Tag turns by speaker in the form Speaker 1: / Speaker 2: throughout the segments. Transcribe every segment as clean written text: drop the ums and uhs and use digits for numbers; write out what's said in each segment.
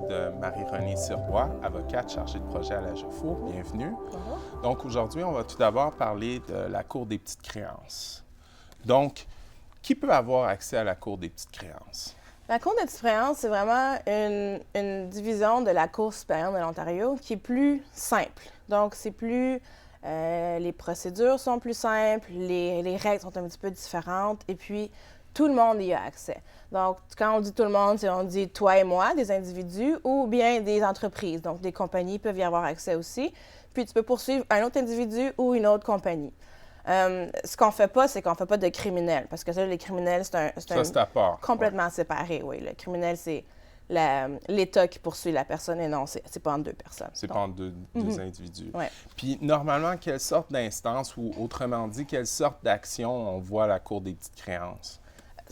Speaker 1: de Marie-Renée Sirois, avocate chargée de projet à la GEFO. Bienvenue.
Speaker 2: Bonjour.
Speaker 1: Donc, aujourd'hui, on va tout d'abord parler de la Cour des petites créances. Donc, qui peut avoir accès à la Cour des petites créances?
Speaker 2: La Cour des petites créances, c'est vraiment une division de la Cour supérieure de l'Ontario qui est plus simple. Donc, c'est plus... les procédures sont plus simples, les règles sont un petit peu différentes, et puis tout le monde y a accès. Donc, quand on dit tout le monde, on dit toi et moi, des individus, ou bien des entreprises. Donc, des compagnies peuvent y avoir accès aussi. Puis, tu peux poursuivre un autre individu ou une autre compagnie. Ce qu'on ne fait pas, c'est qu'on ne fait pas de criminels, parce que ça, les criminels,
Speaker 1: c'est à part.
Speaker 2: complètement séparé, oui. Le criminel, c'est l'État qui poursuit la personne et non, c'est pas entre deux personnes.
Speaker 1: C'est pas entre deux individus.
Speaker 2: Ouais.
Speaker 1: Puis, normalement, quelle sorte d'instance ou, autrement dit, quelle sorte d'action on voit à la Cour des petites créances?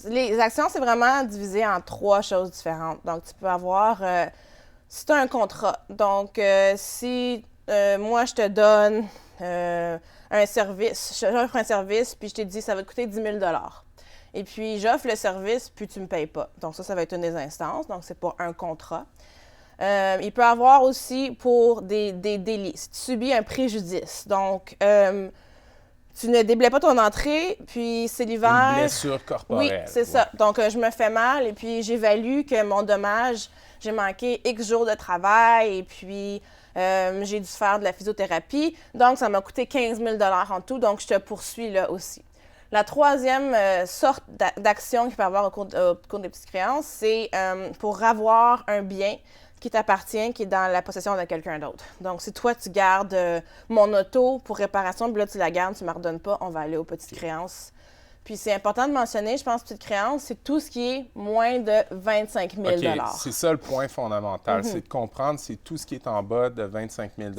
Speaker 2: Les actions, c'est vraiment divisé en trois choses différentes. Donc, tu peux avoir... si tu as un contrat, donc si moi, je te donne un service, j'offre un service, puis je t'ai dit, ça va te coûter 10 000 $. Et puis, j'offre le service, puis tu ne me payes pas. Donc, ça va être une des instances. Donc, c'est pas un contrat. Il peut y avoir aussi pour des délits. Si tu subis un préjudice, donc... tu ne déblais pas ton entrée, puis c'est l'hiver.
Speaker 1: Une blessure corporelle.
Speaker 2: Oui, c'est ça. Donc, je me fais mal et puis j'évalue que mon dommage, j'ai manqué X jours de travail et puis j'ai dû faire de la physiothérapie. Donc, ça m'a coûté 15 000 $ en tout. Donc, je te poursuis là aussi. La troisième sorte d'action qu'il peut y avoir au cours des petites créances, c'est pour avoir un bien qui t'appartient, qui est dans la possession de quelqu'un d'autre. Donc, si toi, tu gardes mon auto pour réparation, puis là, tu la gardes, tu ne me redonnes pas, on va aller aux petites créances. Puis, c'est important de mentionner, je pense, petites créances, c'est tout ce qui est moins de 25 000
Speaker 1: OK, c'est ça le point fondamental, c'est de comprendre, c'est tout ce qui est en bas de 25 000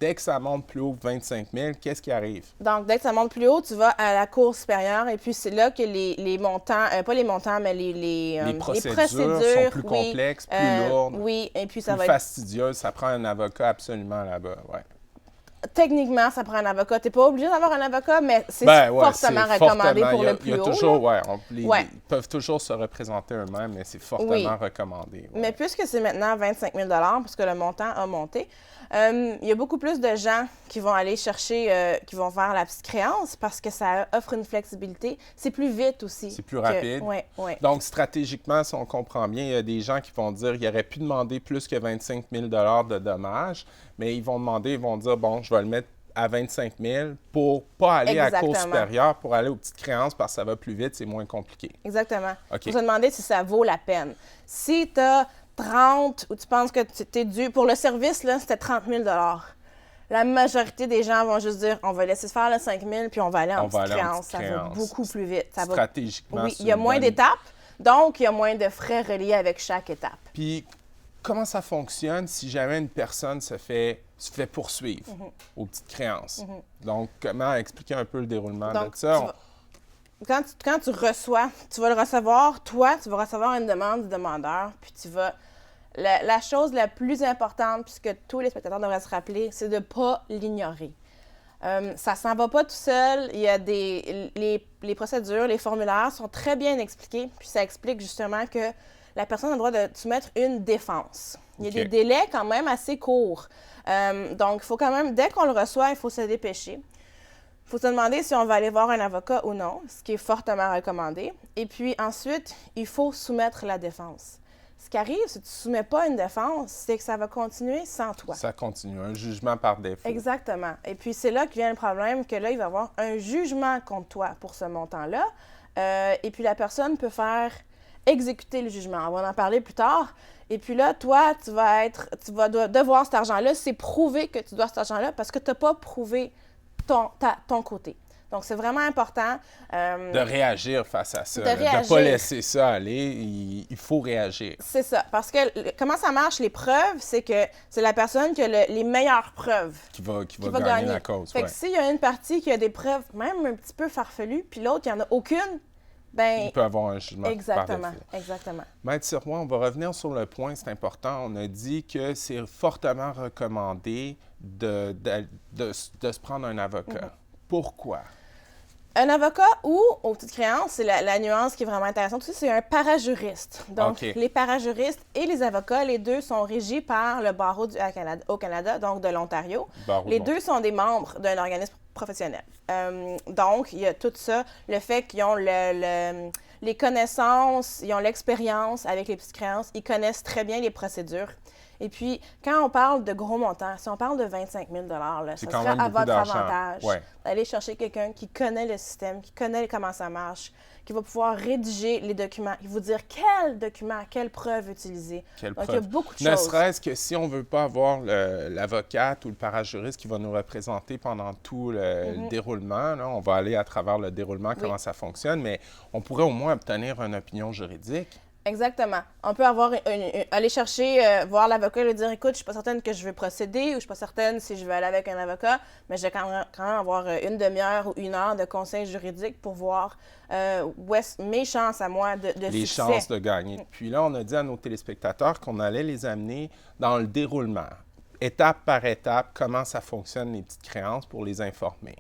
Speaker 1: Dès que ça monte plus haut que 25 000, qu'est-ce qui arrive?
Speaker 2: Donc, dès que ça monte plus haut, tu vas à la Cour supérieure et puis c'est là que les montants, pas les montants, mais les
Speaker 1: procédures sont plus complexes, plus lourdes,
Speaker 2: oui, et puis ça
Speaker 1: plus
Speaker 2: va être...
Speaker 1: fastidieuses. Ça prend un avocat absolument là-bas, ouais.
Speaker 2: Techniquement, ça prend un avocat. Tu n'es pas obligé d'avoir un avocat, mais c'est fortement
Speaker 1: c'est
Speaker 2: recommandé
Speaker 1: fortement,
Speaker 2: pour le plus
Speaker 1: il y a
Speaker 2: haut.
Speaker 1: toujours, ils peuvent toujours se représenter eux-mêmes, mais c'est fortement recommandé. Ouais.
Speaker 2: Mais puisque c'est maintenant 25 000 $ puisque le montant a monté, il y a beaucoup plus de gens qui vont aller chercher, qui vont faire la petite créance parce que ça offre une flexibilité. C'est plus vite aussi.
Speaker 1: C'est plus rapide.
Speaker 2: Oui.
Speaker 1: Donc, stratégiquement, si on comprend bien, il y a des gens qui vont dire qu'il aurait pu demander plus que 25 000 $ de dommages, mais ils vont dire, bon, je vais le mettre à 25 000 pour pas aller à la Cour supérieure, pour aller aux petites créances parce que ça va plus vite, c'est moins compliqué.
Speaker 2: Exactement.
Speaker 1: Okay.
Speaker 2: Il faut se demander si ça vaut la peine. Si tu as 30 ou tu penses que tu es dû... Pour le service, là, c'était 30 000 $. La majorité des gens vont juste dire, on va laisser se faire le 5 000 puis on va aller en petite créance. Ça va beaucoup plus vite. Ça
Speaker 1: stratégiquement,
Speaker 2: oui, il y a moins d'étapes, donc il y a moins de frais reliés avec chaque étape.
Speaker 1: Puis, comment ça fonctionne si jamais une personne se fait poursuivre aux petites créances? Donc, comment expliquer un peu le déroulement de ça?
Speaker 2: Quand tu reçois, tu vas le recevoir, toi, tu vas recevoir une demande du demandeur, puis tu vas... La chose la plus importante, puisque tous les spectateurs devraient se rappeler, c'est de ne pas l'ignorer. Ça ne s'en va pas tout seul. Il y a les procédures, les formulaires sont très bien expliqués, puis ça explique justement que la personne a le droit de soumettre une défense. Il y a des délais quand même assez courts. Donc, il faut quand même, dès qu'on le reçoit, il faut se dépêcher. Il faut se demander si on va aller voir un avocat ou non, ce qui est fortement recommandé. Et puis ensuite, il faut soumettre la défense. Ce qui arrive, si tu ne soumets pas une défense, c'est que ça va continuer sans toi.
Speaker 1: Ça continue, un jugement par défaut.
Speaker 2: Exactement. Et puis c'est là que vient le problème, que là, il va y avoir un jugement contre toi pour ce montant-là. Et puis la personne peut faire exécuter le jugement. On va en parler plus tard. Et puis là, toi, tu vas devoir cet argent-là. C'est prouvé que tu dois cet argent-là parce que tu n'as pas prouvé ton côté. Donc, c'est vraiment important.
Speaker 1: De réagir face à ça. De ne pas laisser ça aller. Il faut réagir.
Speaker 2: C'est ça. Parce que comment ça marche, les preuves, c'est que c'est la personne qui a les meilleures preuves
Speaker 1: qui va gagner la cause.
Speaker 2: Fait que s'il y a une partie qui a des preuves même un petit peu farfelues, puis l'autre, il n'y en a aucune, bien...
Speaker 1: Il peut avoir un jugement par défaut.
Speaker 2: Exactement.
Speaker 1: Maître Sirois, on va revenir sur le point, c'est important. On a dit que c'est fortement recommandé de se prendre un avocat. Pourquoi?
Speaker 2: Un avocat ou, aux petites créances, c'est la nuance qui est vraiment intéressante aussi, c'est un parajuriste. Donc, les parajuristes et les avocats, les deux sont régis par le barreau au Canada, donc de l'Ontario. Les deux sont des membres d'un organisme professionnel. Donc, il y a tout ça, le fait qu'ils ont les connaissances, ils ont l'expérience avec les petites créances, ils connaissent très bien les procédures. Et puis, quand on parle de gros montants, si on parle de 25 000 là, ça serait à votre avantage d'aller chercher quelqu'un qui connaît le système, qui connaît comment ça marche, qui va pouvoir rédiger les documents, qui va vous dire quel document, quelle preuve utiliser. Donc, il y a beaucoup de choses.
Speaker 1: Ne serait-ce que si on ne veut pas avoir l'avocate ou le parajuriste qui va nous représenter pendant tout le déroulement, là, on va aller à travers le déroulement, comment ça fonctionne, mais on pourrait au moins obtenir une opinion juridique.
Speaker 2: Exactement. On peut aller chercher, voir l'avocat et lui dire, écoute, je suis pas certaine que je vais procéder ou je suis pas certaine si je vais aller avec un avocat, mais je vais quand même avoir une demi-heure ou une heure de conseil juridique pour voir où est mes chances à moi de
Speaker 1: les
Speaker 2: succès.
Speaker 1: Chances de gagner. Puis là, on a dit à nos téléspectateurs qu'on allait les amener dans le déroulement, étape par étape, comment ça fonctionne les petites créances pour les informer.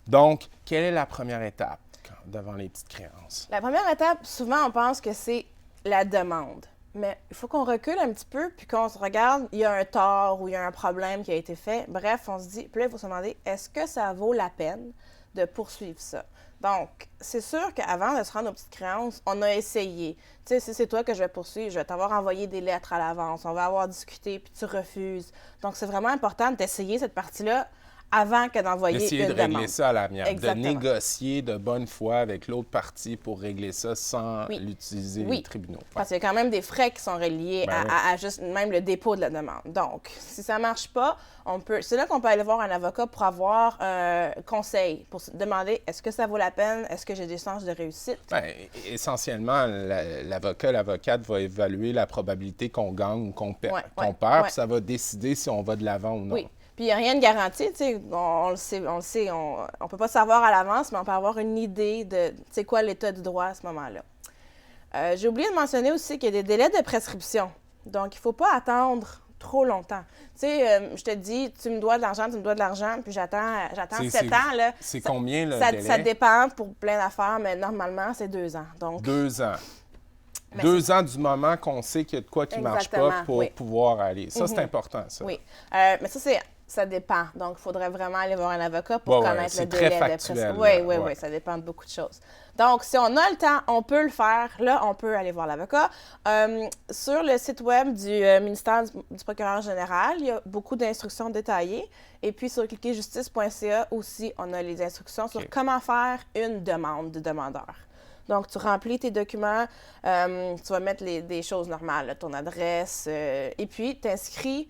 Speaker 1: Donc, quelle est la première étape devant les petites créances?
Speaker 2: La première étape, souvent, on pense que c'est la demande. Mais il faut qu'on recule un petit peu puis qu'on se regarde, il y a un tort ou il y a un problème qui a été fait. Bref, on se dit, puis là, il faut se demander, est-ce que ça vaut la peine de poursuivre ça? Donc, c'est sûr qu'avant de se rendre aux petites créances, on a essayé. Tu sais, si c'est toi que je vais poursuivre, je vais t'avoir envoyé des lettres à l'avance, on va avoir discuté, puis tu refuses. Donc, c'est vraiment important d'essayer cette partie-là avant que d'envoyer une demande.
Speaker 1: Essayer de régler ça à l'amiable, de négocier de bonne foi avec l'autre partie pour régler ça sans l'utiliser les tribunaux.
Speaker 2: Parce qu'il y a quand même des frais qui sont reliés à juste même le dépôt de la demande. Donc, si ça ne marche pas, c'est là qu'on peut aller voir un avocat pour avoir conseil, pour se demander est-ce que ça vaut la peine, est-ce que j'ai des chances de réussite?
Speaker 1: Bien, essentiellement, l'avocate va évaluer la probabilité qu'on gagne ou qu'on perd, puis ça va décider si on va de l'avant ou non.
Speaker 2: Oui. Puis il n'y a rien de garanti, tu sais, on le sait, on peut pas savoir à l'avance, mais on peut avoir une idée de, c'est quoi l'état du droit à ce moment-là. J'ai oublié de mentionner aussi qu'il y a des délais de prescription. Donc, il ne faut pas attendre trop longtemps. Tu sais, je te dis, tu me dois de l'argent, puis j'attends 7 ans, là.
Speaker 1: C'est combien, le délai?
Speaker 2: Ça dépend pour plein d'affaires, mais normalement, c'est 2 ans. Donc,
Speaker 1: 2 ans. 2 ans du moment qu'on sait qu'il y a de quoi qui ne marche pas pour pouvoir aller. Ça, c'est important, ça.
Speaker 2: Oui. Mais ça dépend. Donc, il faudrait vraiment aller voir un avocat pour connaître le délai de prescription. Oui, ça dépend de beaucoup de choses. Donc, si on a le temps, on peut le faire. Là, on peut aller voir l'avocat. Sur le site web du ministère du procureur général, il y a beaucoup d'instructions détaillées. Et puis, sur cliquerjustice.ca aussi, on a les instructions sur comment faire une demande de demandeur. Donc, tu remplis tes documents, tu vas mettre des choses normales, là, ton adresse, et puis tu inscris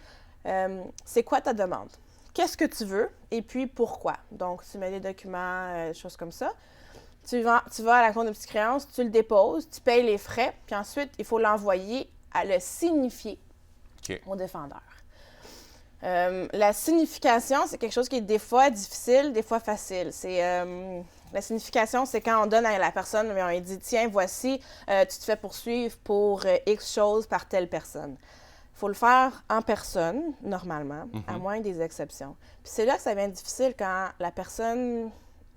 Speaker 2: c'est quoi ta demande? Qu'est-ce que tu veux? Et puis, pourquoi? Donc, tu mets les documents, choses comme ça. Tu vas à la compte de petites créances, tu le déposes, tu payes les frais, puis ensuite, il faut l'envoyer à le signifier au défendeur. La signification, c'est quelque chose qui est des fois difficile, des fois facile. La signification, c'est quand on donne à la personne, on lui dit « Tiens, voici, tu te fais poursuivre pour X choses par telle personne. » Il faut le faire en personne, normalement, à moins des exceptions. Puis c'est là que ça devient difficile quand la personne,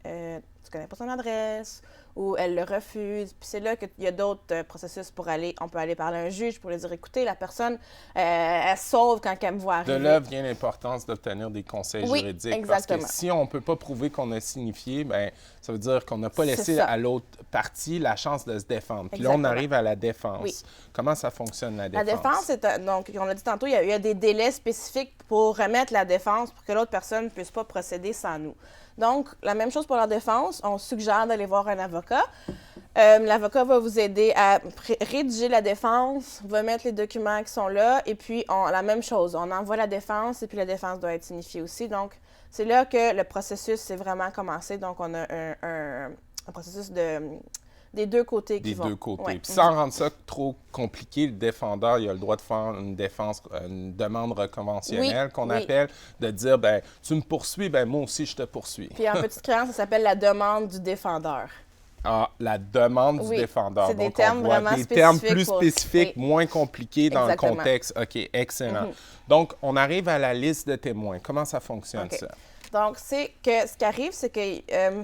Speaker 2: tu ne connais pas son adresse ou elle le refuse. Puis c'est là qu'il y a d'autres processus pour aller. On peut aller parler à un juge pour lui dire, écoutez, la personne, elle sauve quand elle me voit arriver.
Speaker 1: De là vient l'importance d'obtenir des conseils juridiques.
Speaker 2: Exactement.
Speaker 1: Parce que si on ne peut pas prouver qu'on a signifié, bien, ça veut dire qu'on n'a pas laissé à l'autre partie la chance de se défendre. Puis là, on arrive à la défense. Oui. Comment ça fonctionne, la défense?
Speaker 2: La défense, donc, on l'a dit tantôt, il y a des délais spécifiques pour remettre la défense pour que l'autre personne ne puisse pas procéder sans nous. Donc, la même chose pour la défense, on suggère d'aller voir un avocat. L'avocat va vous aider à rédiger la défense, va mettre les documents qui sont là, et puis la même chose, on envoie la défense, et puis la défense doit être signifiée aussi. Donc, c'est là que le processus s'est vraiment commencé. Donc, on a un processus des deux côtés qui vont.
Speaker 1: Des deux côtés. Ouais. Puis sans rendre ça trop compliqué, le défendeur, il a le droit de faire une demande reconventionnelle qu'on appelle, de dire, ben tu me poursuis, ben moi aussi je te poursuis.
Speaker 2: Puis en petite créance, ça s'appelle la demande du défendeur.
Speaker 1: Ah, la demande du défendeur.
Speaker 2: C'est des
Speaker 1: Donc,
Speaker 2: termes vraiment spécifiques.
Speaker 1: Des termes plus spécifiques, moins compliqués dans le contexte. OK, excellent. Donc, on arrive à la liste de témoins. Comment ça fonctionne, ça?
Speaker 2: Donc, ce qui arrive, c'est que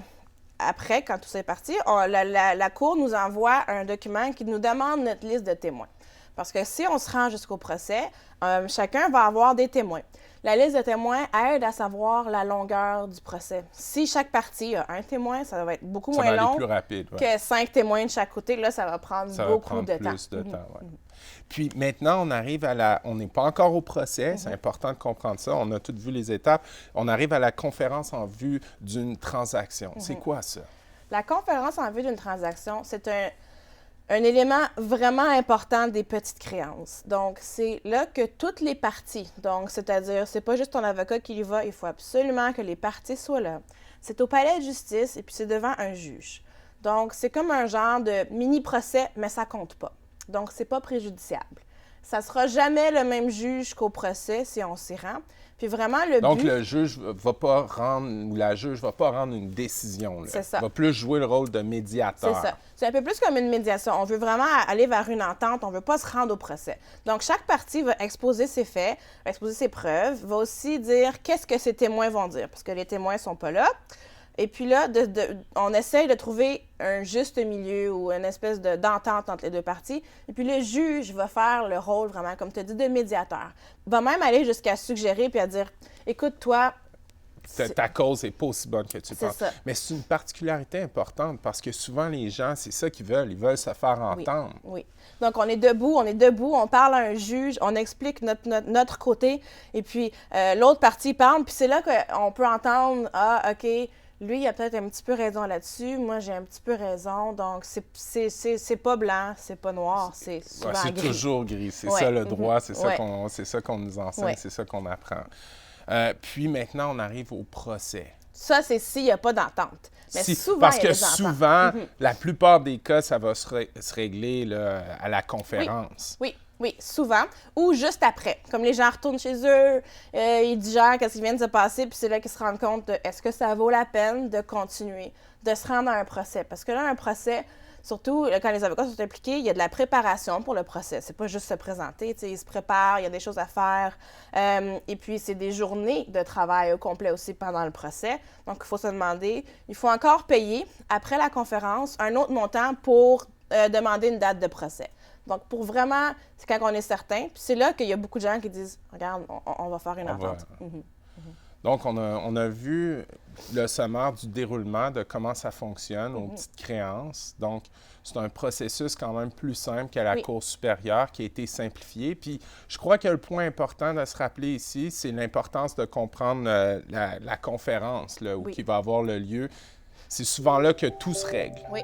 Speaker 2: après, quand tout ça est parti, la Cour nous envoie un document qui nous demande notre liste de témoins. Parce que si on se rend jusqu'au procès, chacun va avoir des témoins. La liste de témoins aide à savoir la longueur du procès. Si chaque partie a un témoin, ça va être beaucoup moins long
Speaker 1: plus rapide,
Speaker 2: que 5 témoins de chaque côté. Là, ça va prendre beaucoup de temps.
Speaker 1: Plus de temps, ouais. Puis maintenant, on arrive on n'est pas encore au procès, c'est important de comprendre ça, on a toutes vu les étapes. On arrive à la conférence en vue d'une transaction. C'est quoi ça?
Speaker 2: La conférence en vue d'une transaction, c'est un élément vraiment important des petites créances. Donc, c'est là que toutes les parties, donc c'est-à-dire, c'est pas juste ton avocat qui y va, il faut absolument que les parties soient là. C'est au palais de justice et puis c'est devant un juge. Donc, c'est comme un genre de mini-procès, mais ça compte pas. Donc, c'est pas préjudiciable. Ça sera jamais le même juge qu'au procès si on s'y rend. Puis vraiment,
Speaker 1: Donc, le juge va pas rendre, ou la juge va pas rendre une décision. Là.
Speaker 2: C'est ça.
Speaker 1: Il va plus jouer le rôle de médiateur.
Speaker 2: C'est ça. C'est un peu plus comme une médiation. On veut vraiment aller vers une entente. On veut pas se rendre au procès. Donc, chaque partie va exposer ses faits, va exposer ses preuves, va aussi dire qu'est-ce que ses témoins vont dire, parce que les témoins sont pas là. Et puis là, on essaye de trouver un juste milieu ou une espèce d'entente entre les deux parties. Et puis le juge va faire le rôle vraiment, comme tu as dit, de médiateur. Il va même aller jusqu'à suggérer puis à dire, écoute, toi...
Speaker 1: Ta cause n'est pas aussi bonne que tu penses.
Speaker 2: Ça.
Speaker 1: Mais c'est une particularité importante parce que souvent, les gens, c'est ça qu'ils veulent. Ils veulent se faire entendre.
Speaker 2: Oui. Donc, on est debout, on parle à un juge, on explique notre côté. Et puis, l'autre partie parle. Puis c'est là qu'on peut entendre, ah, OK... Lui, il a peut-être un petit peu raison là-dessus. Moi, j'ai un petit peu raison. Donc, c'est pas blanc, c'est pas noir, c'est souvent gris.
Speaker 1: C'est toujours gris. C'est ça le droit, c'est ça qu'on nous enseigne, c'est ça qu'on apprend. Puis maintenant, on arrive au procès.
Speaker 2: Ça, c'est s'il n'y a pas d'entente. Mais souvent,
Speaker 1: parce que souvent, la plupart des cas, ça va se régler là, à la conférence.
Speaker 2: Oui, souvent. Ou juste après. Comme les gens retournent chez eux, ils digèrent qu'est-ce qui vient de se passer, puis c'est là qu'ils se rendent compte de est-ce que ça vaut la peine de continuer, de se rendre à un procès. Parce que là, un procès, surtout quand les avocats sont impliqués, il y a de la préparation pour le procès. C'est pas juste se présenter, ils se préparent, il y a des choses à faire. Et puis, c'est des journées de travail au complet aussi pendant le procès. Donc, il faut se demander, il faut encore payer, après la conférence, un autre montant pour demander une date de procès. Donc, pour vraiment, c'est quand on est certain. Puis c'est là qu'il y a beaucoup de gens qui disent, regarde, on va faire une entente.
Speaker 1: Donc, on a vu le sommaire du déroulement de comment ça fonctionne aux petites créances. Donc, c'est un processus quand même plus simple qu'à la Cour supérieure qui a été simplifié. Puis, je crois que le point important de se rappeler ici, c'est l'importance de comprendre la conférence là, qui va avoir le lieu. C'est souvent là que tout se règle.
Speaker 2: Oui.